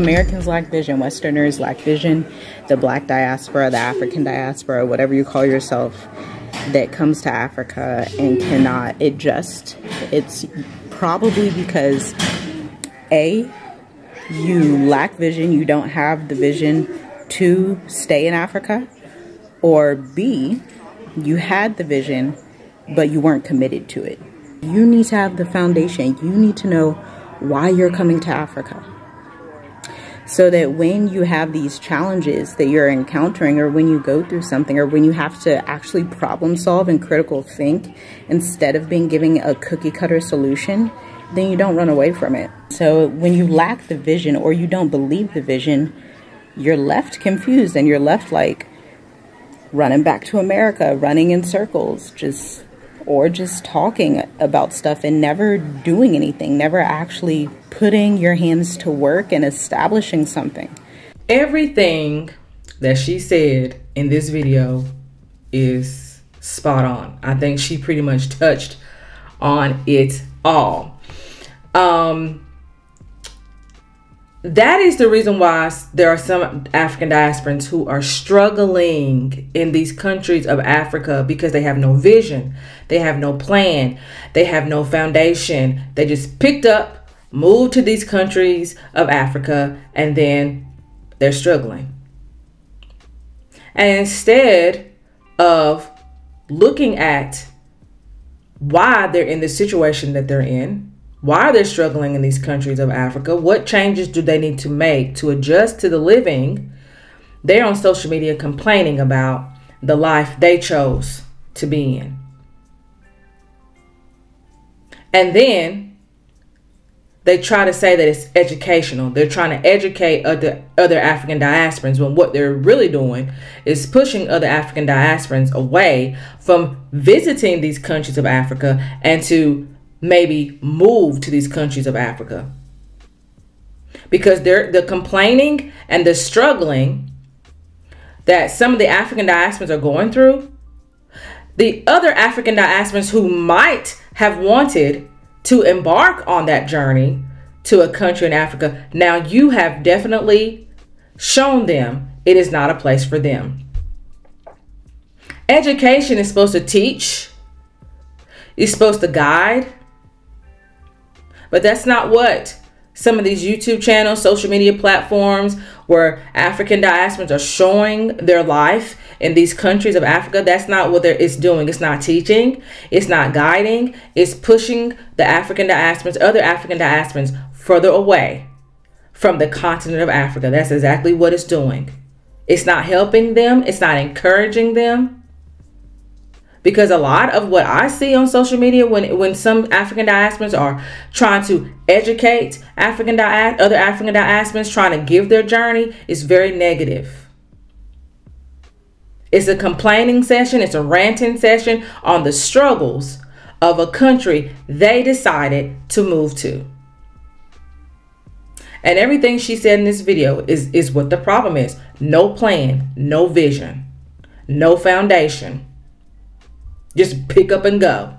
Americans lack vision, Westerners lack vision, the Black diaspora, the African diaspora, whatever you call yourself, that comes to Africa and cannot adjust. It's probably because A, you lack vision, you don't have the vision to stay in Africa, or B, you had the vision but you weren't committed to it. You need to have the foundation. You need to know why you're coming to Africa, so that when you have these challenges that you're encountering, or when you go through something, or when you have to actually problem solve and critical think instead of being given a cookie cutter solution, then you don't run away from it. So when you lack the vision, or you don't believe the vision, you're left confused, and you're left like running back to America, running in circles, just talking about stuff and never doing anything, never actually putting your hands to work and establishing something. Everything that she said in this video is spot on. I think she pretty much touched on it all. That is the reason why there are some African diasporans who are struggling in these countries of Africa, because they have no vision, they have no plan, they have no foundation. They just picked up, moved to these countries of Africa, and then they're struggling. And instead of looking at why they're in the situation that they're in, why they're struggling in these countries of Africa, what changes do they need to make to adjust to the living, they're on social media complaining about the life they chose to be in. And then they try to say that it's educational. They're trying to educate other African diasporans, when what they're really doing is pushing other African diasporans away from visiting these countries of Africa and to maybe move to these countries of Africa, because the complaining and the struggling that some of the African diasporans are going through, the other African diasporans who might have wanted to embark on that journey to a country in Africa, now you have definitely shown them it is not a place for them. Education is supposed to teach, it's supposed to guide, but that's not what some of these YouTube channels, social media platforms, where African diasporans are showing their life in these countries of Africa, that's not what it's doing. It's not teaching. It's not guiding. It's pushing the African diasporans, other African diasporans, further away from the continent of Africa. That's exactly what it's doing. It's not helping them. It's not encouraging them. Because a lot of what I see on social media, when some African diasporans are trying to educate other African diasporans, trying to give their journey, is very negative. It's a complaining session. It's a ranting session on the struggles of a country they decided to move to. And everything she said in this video is what the problem is. No plan, no vision, no foundation. Just pick up and go.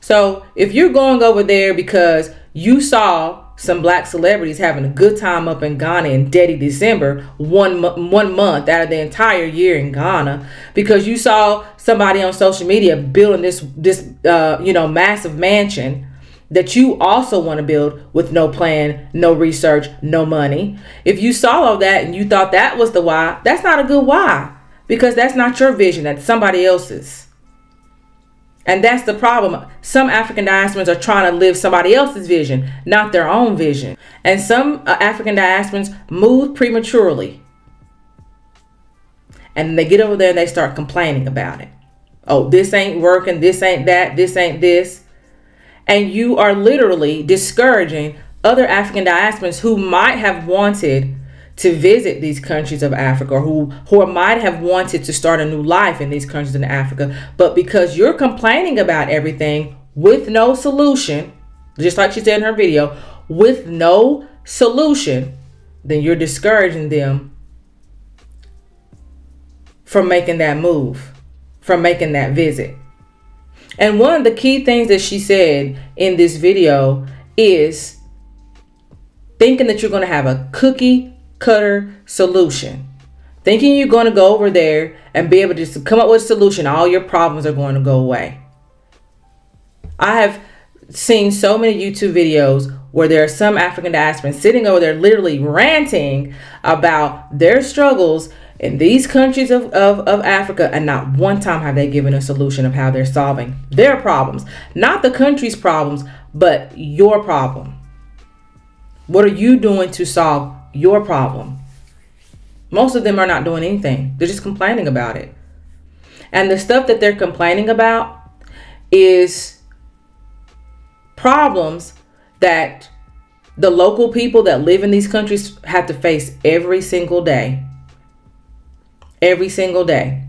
So if you're going over there because you saw some black celebrities having a good time up in Ghana in Dirty December, one month out of the entire year in Ghana, because you saw somebody on social media building this massive mansion that you also want to build with no plan, no research, no money. If you saw all that and you thought that was the why, that's not a good why, because that's not your vision, that's somebody else's. And that's the problem. Some African diasporans are trying to live somebody else's vision, not their own vision. And some African diasporans move prematurely. And they get over there and they start complaining about it. Oh, this ain't working, this ain't that, this ain't this. And you are literally discouraging other African diasporans who might have wanted to visit these countries of Africa, or who might have wanted to start a new life in these countries in Africa. But because you're complaining about everything with no solution, just like she said in her video, with no solution, then you're discouraging them from making that move, from making that visit. And one of the key things that she said in this video is thinking that you're going to have a cookie cutter solution, thinking you're going to go over there and be able to just come up with a solution. All your problems are going to go away. I have seen so many YouTube videos where there are some African diasporans sitting over there literally ranting about their struggles in these countries of Africa, and not one time have they given a solution of how they're solving their problems. Not the country's problems, but your problem. What are you doing to solve your problem? Most of them are not doing anything. They're just complaining about it. And the stuff that they're complaining about is problems that the local people that live in these countries have to face every single day. Every single day.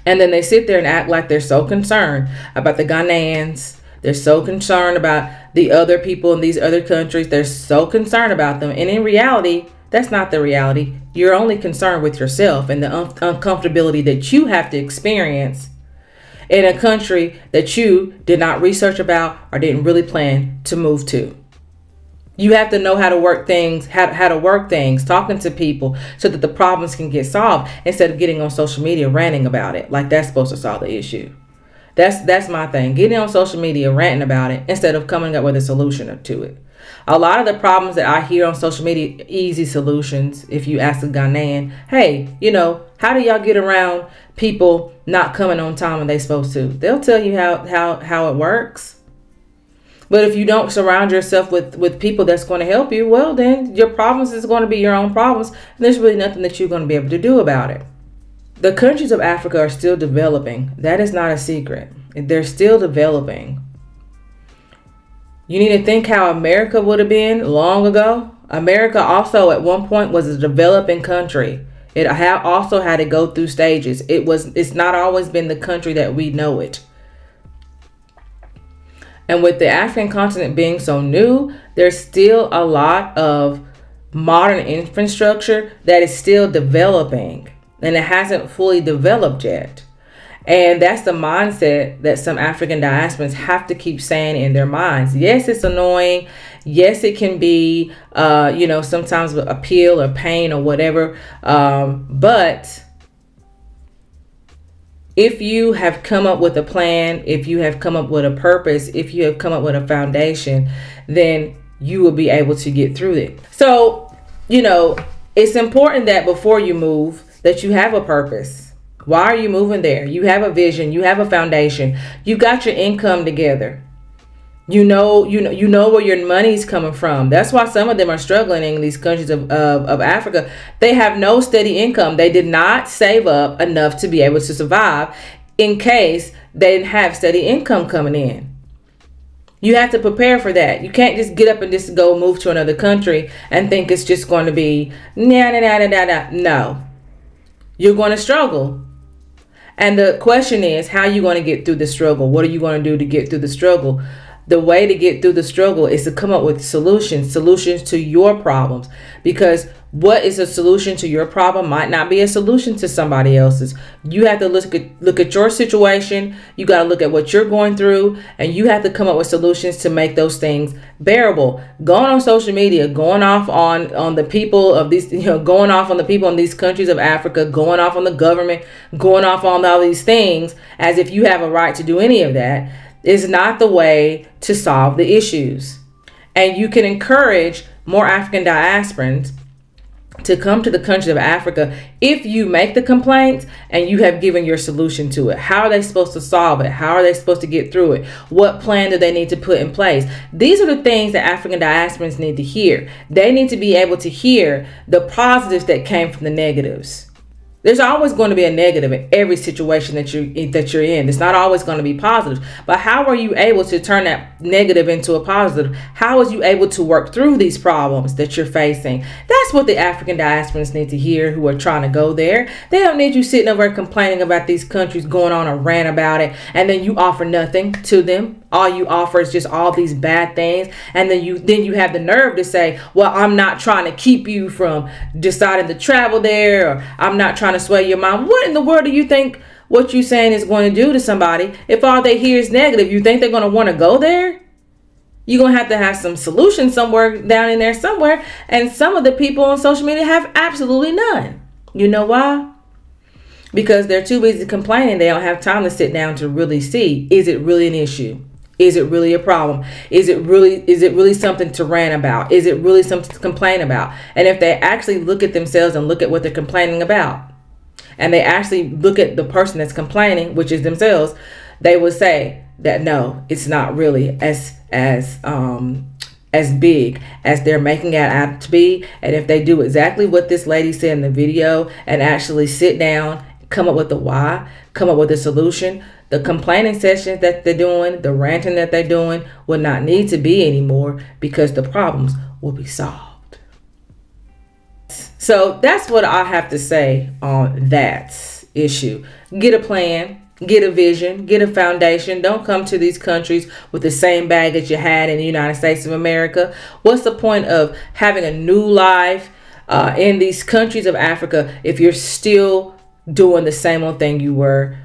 And then they sit there and act like they're so concerned about the Ghanaians. They're so concerned about the other people in these other countries. They're so concerned about them. And in reality, that's not the reality. You're only concerned with yourself and the uncomfortability that you have to experience in a country that you did not research about or didn't really plan to move to. You have to know how to work things, how to work things, talking to people so that the problems can get solved, instead of getting on social media ranting about it like that's supposed to solve the issue. That's my thing. Getting on social media ranting about it instead of coming up with a solution to it. A lot of the problems that I hear on social media, easy solutions. If you ask a Ghanaian, hey, you know, how do y'all get around people not coming on time when they're supposed to? They'll tell you how it works. But if you don't surround yourself with people that's going to help you, well, then your problems is going to be your own problems. And there's really nothing that you're going to be able to do about it. The countries of Africa are still developing. That is not a secret. They're still developing. You need to think how America would have been long ago. America also at one point was a developing country. It also had to go through stages. It's not always been the country that we know it. And with the African continent being so new, there's still a lot of modern infrastructure that is still developing, and it hasn't fully developed yet. And that's the mindset that some African diasporans have to keep saying in their minds. Yes, it's annoying. Yes, it can be, sometimes a pill or pain or whatever. But if you have come up with a plan, if you have come up with a purpose, if you have come up with a foundation, then you will be able to get through it. So, it's important that before you move, that you have a purpose. Why are you moving there? You have a vision. You have a foundation. You got your income together. You know where your money's coming from. That's why some of them are struggling in these countries of Africa. They have no steady income. They did not save up enough to be able to survive in case they didn't have steady income coming in. You have to prepare for that. You can't just get up and just go move to another country and think it's just going to be no. You're going to struggle. And the question is, how are you going to get through the struggle? What are you going to do to get through the struggle? The way to get through the struggle is to come up with solutions to your problems. Because what is a solution to your problem might not be a solution to somebody else's. You have to look at your situation. You got to look at what you're going through, and you have to come up with solutions to make those things bearable. Going on social media, going off on the people of these, going off on the people in these countries of Africa, going off on the government, going off on all these things as if you have a right to do any of that, is not the way to solve the issues. And you can encourage more African diasporans to come to the countries of Africa if you make the complaints and you have given your solution to it. How are they supposed to solve it? How are they supposed to get through it? What plan do they need to put in place? These are the things that African diasporans need to hear. They need to be able to hear the positives that came from the negatives. There's always going to be a negative in every situation that you're in. It's not always going to be positive. But how are you able to turn that negative into a positive? How are you able to work through these problems that you're facing? That's what the African diasporans need to hear who are trying to go there. They don't need you sitting over complaining about these countries, going on a rant about it, and then you offer nothing to them. All you offer is just all these bad things, and then you have the nerve to say, well, I'm not trying to keep you from deciding to travel there, or I'm not trying to sway your mind. What in the world do you think what you're saying is going to do to somebody if all they hear is negative? You think they're going to want to go there? You're going to have some solutions somewhere down in there somewhere. And some of the people on social media have absolutely none. You know why? Because they're too busy complaining. They don't have time to sit down to really see, is it really an issue? Is it really a problem? Is it really something to rant about? Is it really something to complain about? And if they actually look at themselves and look at what they're complaining about, and they actually look at the person that's complaining, which is themselves, they would say that no, it's not really as big as they're making it out to be. And if they do exactly what this lady said in the video and actually sit down, come up with a why, come up with a solution, the complaining sessions that they're doing, the ranting that they're doing will not need to be anymore, because the problems will be solved. So that's what I have to say on that issue. Get a plan, get a vision, get a foundation. Don't come to these countries with the same baggage you had in the United States of America. What's the point of having a new life in these countries of Africa if you're still doing the same old thing you were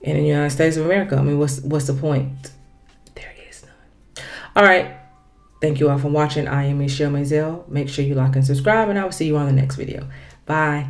in the United States of America? I mean, what's the point? There is none. All right. Thank you all for watching. I am Michele Mazelleغ. Make sure you like and subscribe, and I will see you on the next video. Bye.